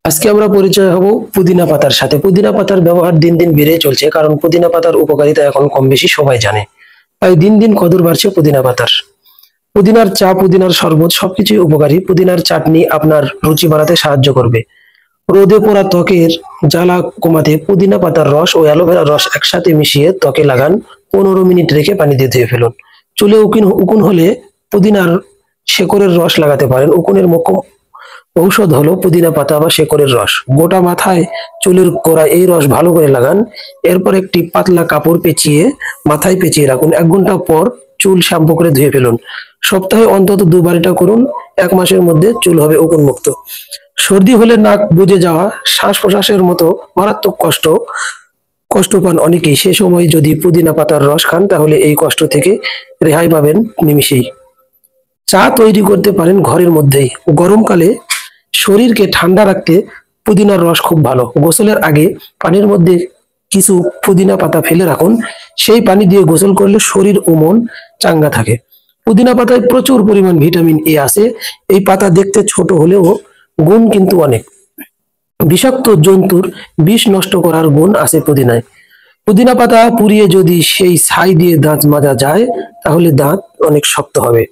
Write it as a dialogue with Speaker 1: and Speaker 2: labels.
Speaker 1: আজকে আমরা পরিচয় হব পুদিনা পাতার সাথে। পুদিনা পাতার ব্যবহার দিন দিন বেড়ে চলছে, কারণ পুদিনা পাতার উপকারিতা এখন কম বেশি সবাই জানে। তাই দিন দিন কদর বাড়ছে পুদিনা পাতার। পুদিনার চা, পুদিনার শরবত সবকিছুই উপকারী। পুদিনার চাটনি আপনার রুচি বাড়াতে সাহায্য করবে। রোদে পোড়া ত্বকের জ্বালা কমাতে পুদিনা পাতার রস ও অ্যালোভেরা রস একসাথে মিশিয়ে ত্বকে লাগান। 15 মিনিট রেখে পানি দিয়ে ধুয়ে ফেলুন। চুলে উকুন উকুন হলে পুদিনার শেকড়ের রস লাগাতে পারেন। উকুনের মুখ্য ঔষধ হলো পুদিনা পাতা বা শেকড়ের রস। গোটা মাথায় চুলের গোড়ায় এই রস ভালো করে লাগান। এরপর একটি পাতলা কাপড় পেঁচিয়ে মাথায় পেঁচিয়ে রাখুন। 1 ঘন্টা পর চুল শ্যাম্পু করে ধুয়ে ফেলুন। সপ্তাহে অন্তত 2বার এটা করুন। 1 মাসের মধ্যে চুল হবে উকুন মুক্ত। সর্দি হলে নাক বুজে যাওয়া, শ্বাস প্রশ্বাসের মতো মারাত্মক কষ্ট পান অনেকেই। সে সময় যদি পুদিনা পাতার রস খান তাহলে এই কষ্ট থেকে রেহাই পাবেন নিমিষেই। চা তৈরি করতে পারেন ঘরের মধ্যেই। গরমকালে শরীরকে ঠান্ডা রাখতে পুদিনার রস খুব ভালো। গোসলের আগে পানির মধ্যে কিছু পুদিনা পাতা ফেলে রাখুন। সেই পানি দিয়ে গোসল করলে শরীর ও মন চাঙ্গা থাকে। পুদিনা পাতায় প্রচুর পরিমাণ ভিটামিন এ আছে। এই পাতা দেখতে ছোট হলেও গুণ কিন্তু অনেক। বিষাক্ত জন্তুর বিষ নষ্ট করার গুণ আছে পুদিনায়। পুদিনা পাতা পুড়িয়ে যদি সেই ছাই দিয়ে দাঁত মাজা যায় তাহলে দাঁত অনেক শক্ত হবে।